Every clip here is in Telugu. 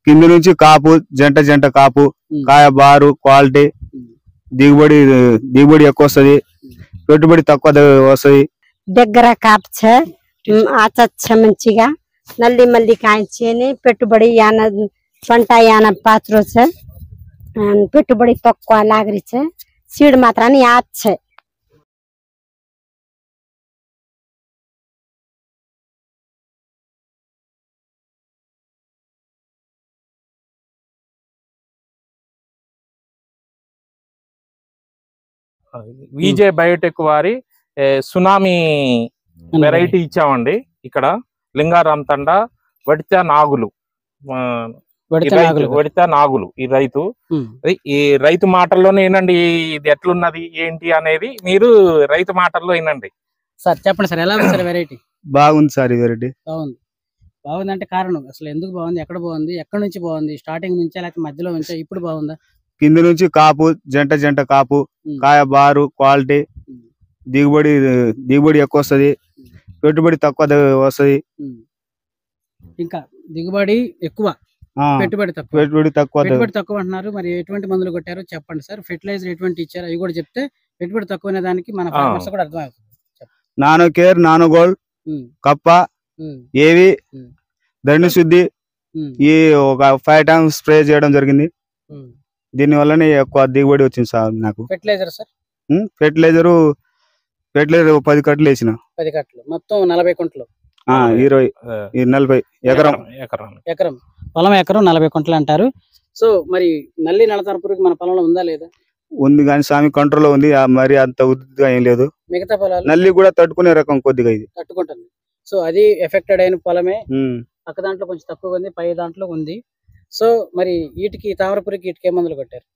కింద నుంచి కాపు జంట జంట కాపు కాయ బారు క్వాలిటీ దిగుబడి ఎక్కువ వస్తది పెట్టుబడి తక్కువ వస్తది దగ్గర కాపు ఆచచ్చ మంచిగా నల్లి మల్లి కాయించేని పెట్టుబడి యాన పంట యాన 5 రోజు పెట్టుబడి తక్కువ లాగరిచే సీడ్ మాత్రాన్ని యాచ్చే విజే బయోటెక్ వారి సునామీ వెరైటీ ఇచ్చామండి. ఇక్కడ లింగారాం తండ వడిత నాగులు ఈ రైతు ఈ రైతు మాటల్లోనే వినండి ఇది ఎట్లున్నది ఏంటి అనేది మీరు రైతు మాటల్లో వినండి. సార్ చెప్పండి సార్, ఎలా ఉంది సార్ వెరైటీ? బాగుంది సార్ ఈ వెరైటీ. బాగుంది అంటే కారణం అసలు ఎందుకు బాగుంది, ఎక్కడ బాగుంది, ఎక్కడి నుంచి బాగుంది, స్టార్టింగ్ నుంచా లేకపోతే మధ్యలో నుంచా, ఇప్పుడు బాగుందా? కింద నుంచి కాపు జంట జంట కాపు కాయ బారు క్వాలిటీ దిగుబడి ఎక్కువ వస్తది పెట్టుబడి తక్కువ వస్తది. ఇంకా దిగుబడి ఎక్కువ పెట్టుబడి తక్కువ అంటున్నారు. మరి ఎటువంటి మందులు కొట్టారో చెప్పండి సార్. ఫెర్టిలైజర్ ఎటువంటి ఇచ్చారు అవి కూడా చెప్తే పెట్టుబడి తక్కువ అనే దానికి మన ఫార్మర్స్ కూడా అర్థం అవుతుంది. నానో కేర్ నానో గోల్డ్ కప్ప ఏవి ధరణి శుద్ధి ఈ ఒక 5 times స్ప్రే చేయడం జరిగింది. దీని వల్లనే ఎక్కువ దిగుబడి వచ్చింది సార్ నాకు. ఫెర్టిలైజర్ సార్ ఫెర్టిలైజర్ 10 కట్టలు వేసిన 10 కట్టలు మొత్తం 40 కుంటలు 40 ఎకరం పొలం ఎకరం 40 కుంటలు అంటారు. సో మరి నల్లి నల్లతార పురుగు మన పొలంలో ఉందా లేదా? ఉంది కానీ స్వామి కంట్రోల్లో ఉంది, మరి అంత ఉద్దిగా ఏం లేదు. మిగతా పొలాలు నల్లి కూడా తట్టుకునే రకం కొద్దిగా ఇది తట్టుకుంటుంది. సో అది ఎఫెక్టెడ్ అయిన పొలమే. పక్క దాంట్లో కొంచెం తక్కువ ఉంది, పై దాంట్లో ఉంది. సో మరి వీటికి తామరపురికి వీటికి ఏ మందులు కొట్టారు?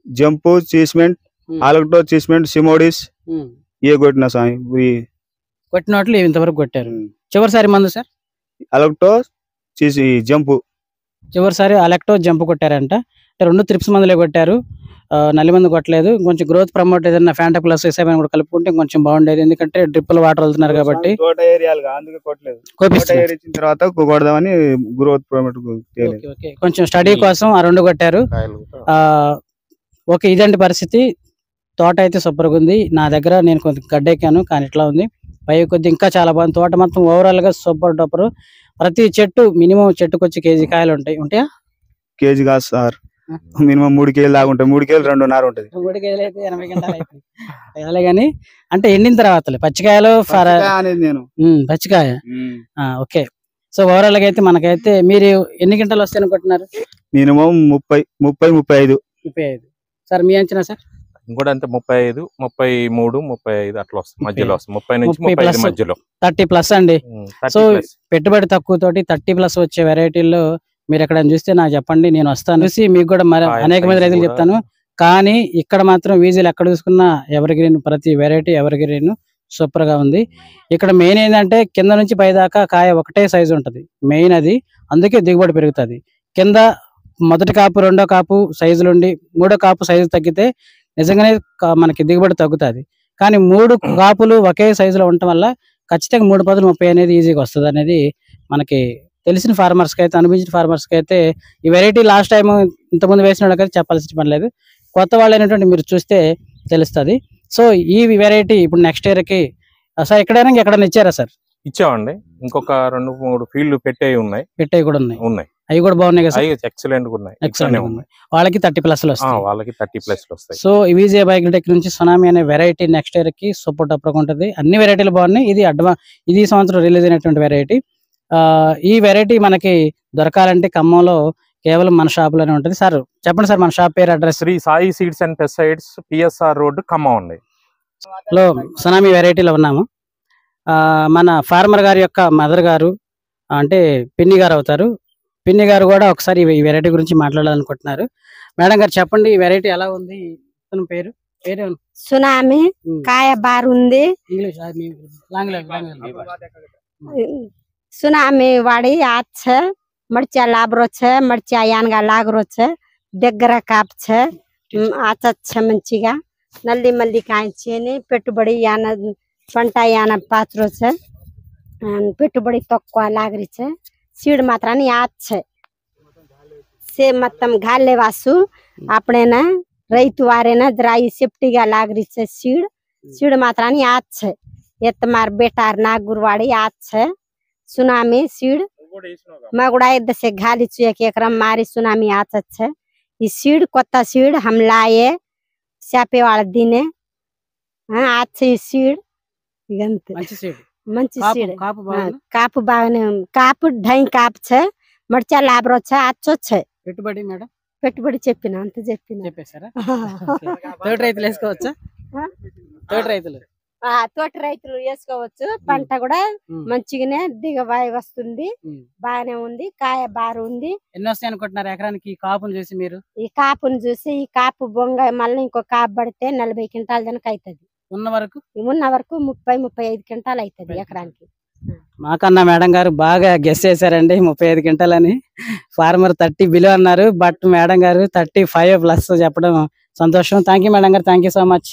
జంపు చీస్మెంట్ ఆలక్టో చీస్మెంట్ సిమోడిస్ ఏ కొట్టిన స్వామి కొట్టిన వాటిలో ఇంతవరకు కొట్టారు. చివరిసారి మందు సార్ అలెక్టో జంపు చివరిసారి అలెక్టో జంపు కొట్టారంట. అంటే 2 త్రిప్స్ మందులే కొట్టారు, నల్లి మందు కొట్టలేదు. కొంచెం గ్రోత్ ప్రమోట్ ఏదైనా ఫ్యాంటా ప్లస్ ఎస్ఐబి కూడా కలుపుకుంటే కొంచెం బాగుండేది, ఎందుకంటే డ్రిప్పులు వాటర్ వెళ్తున్నారు కాబట్టి. తర్వాత కొడదామని గ్రోత్ ప్రమోట్ కొంచెం స్టడీ కోసం ఆ 2 కొట్టారు. ఓకే, ఇదండి పరిస్థితి. తోట అయితే సూపర్గా ఉంది. నా దగ్గర నేను కొంచెం గడ్డెక్కాను కానీ ఇట్లా ఉంది. పై కొద్ది ఇంకా చాలా బాగుంది. తోట మొత్తం ఓవరాల్ గా సూపర్ డూపర్. ప్రతి చెట్టు మినిమం చెట్టుకు వచ్చి కేజీ కాయలు ఉంటాయా? కేజీ కాదు సార్, మినిమం 3 కేజీలు దాకా ఉంటాయి. 3 కేజీలు 2.5 ఉంటుంది. 3 కేజీలు అయితే 80 గంటలు అవుతాయి కానీ అంటే ఎండిన తర్వాత పచ్చికాయలు పచ్చికాయ. ఓకే, సో ఓవరాల్ గా అయితే మనకైతే మీరు ఎన్ని గంటలు వస్తాయి అనుకుంటున్నారు? మినిమం 30-35. సార్ మీ అంచనా సార్? కూడా అంతే 35, 33, 35 అట్లా వస్తుంది, మధ్యలో వస్తుంది. 30 నుంచి 35 మధ్యలో 30+ అండి. సో పెట్టుబడి తక్కువ తోటి 30+ వచ్చే వెరైటీల్లో మీరు ఎక్కడ చూస్తే నాకు చెప్పండి, నేను వస్తాను చూసి మీకు కూడా మరి అనేక మంది రైతులు చెప్తాను. కానీ ఇక్కడ మాత్రం వీజీలు ఎక్కడ చూసుకున్నా ఎవర్ గ్రీన్, ప్రతి వెరైటీ ఎవర్ గ్రీన్ సూపర్ గా ఉంది. ఇక్కడ మెయిన్ ఏంటంటే కింద నుంచి పై దాకా కాయ ఒకటే సైజు ఉంటది, మెయిన్ అది. అందుకే దిగుబడి పెరుగుతుంది. కింద మొదటి కాపు రెండో కాపు సైజులుండి మూడో కాపు సైజు తగ్గితే నిజంగానే మనకి దిగుబడి తగ్గుతుంది. కానీ 3 కాపులు ఒకే సైజులో ఉండటం వల్ల ఖచ్చితంగా 3 పదులు 30 అనేది ఈజీగా వస్తుంది అనేది మనకి తెలిసిన ఫార్మర్స్కి అయితే, అనిపించిన ఫార్మర్స్కి అయితే ఈ వెరైటీ లాస్ట్ టైం ఇంతకుముందు వేసిన వాళ్ళకైతే చెప్పాల్సిన పని లేదు. కొత్త వాళ్ళు అయినటువంటి మీరు చూస్తే తెలుస్తుంది. సో ఈ వెరైటీ ఇప్పుడు నెక్స్ట్ ఇయర్కి సార్ ఎక్కడైనా ఇచ్చారా సార్? ఇచ్చామండి. ఇంకొక 2-3 ఫీల్డ్ పెట్టేవి కూడా ఉన్నాయి. అవి కూడా బాగున్నాయి కదా? ఎక్సలెంట్ గా ఉన్నాయి. వాళ్ళకి 30+ వస్తాయి. వాళ్ళకి 30+ వస్తాయి. సో విజే బయోటెక్ నుంచి సునామీ అనే వెరైటీ నెక్స్ట్ ఇయర్ కి సూపర్ టూపర్ ఉంటుంది. అన్ని వెరైటీలు బాగున్నాయి. ఇది సంవత్సరం రిలీజ్ అయినటువంటి వెరైటీ. ఈ వెరైటీ మనకి దొరకాలంటే ఖమ్మంలో కేవలం మన షాప్ లోనే ఉంటుంది. సార్ చెప్పండి సార్, మన షాప్ పేరు, address? Sri Sai seeds and pesticides, PSR road, Khammam అండి. లో సునామీ వెరైటీలో ఉన్నాము. మన ఫార్మర్ గారి యొక్క మదర్ గారు అంటే పిన్ని గారు అవుతారు. పిన్ని గారు కూడా ఒకసారి ఈ వెరైటీ గురించి మాట్లాడాలనుకుంటున్నారు. మేడం గారు చెప్పండి, ఈ వెరైటీ ఎలా ఉంది? పేరు సునామీ కాయ బారు ఉంది. ఇంగ్లీష్ సునామీ వాడి ఆచ్చ మర్చియా లాబ్రో మర్చియా యానగా లాగరో దగ్గర కాపు ఆచచ్చ మంచిగా నల్లి మల్లి కాయించేని పెట్టుబడి యాన పంట యాన 5 రోజు పెట్టుబడి తక్కువ లాగరిచే సీడ్ మాత్రాన్ని యాచ్చ से मतलब घाले वासु अपने ना రైతు వారేనా ద్రాయి సేఫ్టీగా లాగరిచ్చే सीड మాత్రాన్ని ఆచ్చే ఎత్తమార్ బేటార్ నా గురువాడి ఆచ్చే సునామీ सीड మగుడా ఇద్దసే గాలిచ్చు एक एकरम मारी సునామీ ఆచ్చే ఈ सीड కొత్త सीड हम लाए శాపే వాళ్ళ దినే ఆచ్చే ఈ सीड ఇగంతే మంచి सीड కాపు బాగానే కాపు ఢై కాపు ఛే మర్చా లాబ్రో ఛే ఆచ్చో ఛే పెట్టుబడి మేడం పెట్టుబడి చెప్పిన అంత చెప్పేశారా తోట రైతులు వేసుకోవచ్చా తోట రైతులు వేసుకోవచ్చు పంట కూడా మంచిగానే దిగబాయి వస్తుంది బాగానే ఉంది కాయ బారు ఉంది ఎన్ని వస్తాయి అనుకుంటున్నారు ఎకరానికి ఈ కాపును చూసి మీరు ఈ కాపును చూసి ఈ కాపు బొంగ మళ్ళీ ఇంకో కాపు పడితే 40 క్వింటాల దానికి అవుతుంది ఉన్న వరకు 30-35 క్వింటాలు అవుతుంది ఎకరానికి మాకన్నా మేడం గారు బాగా గెస్ చేశారండి 35 క్వింటాలని ఫార్మర్ 30 బిలో అన్నారు బట్ మేడం గారు 35+ చెప్పడం సంతోషం థ్యాంక్ యూ మేడం గారు థ్యాంక్ యూ సో మచ్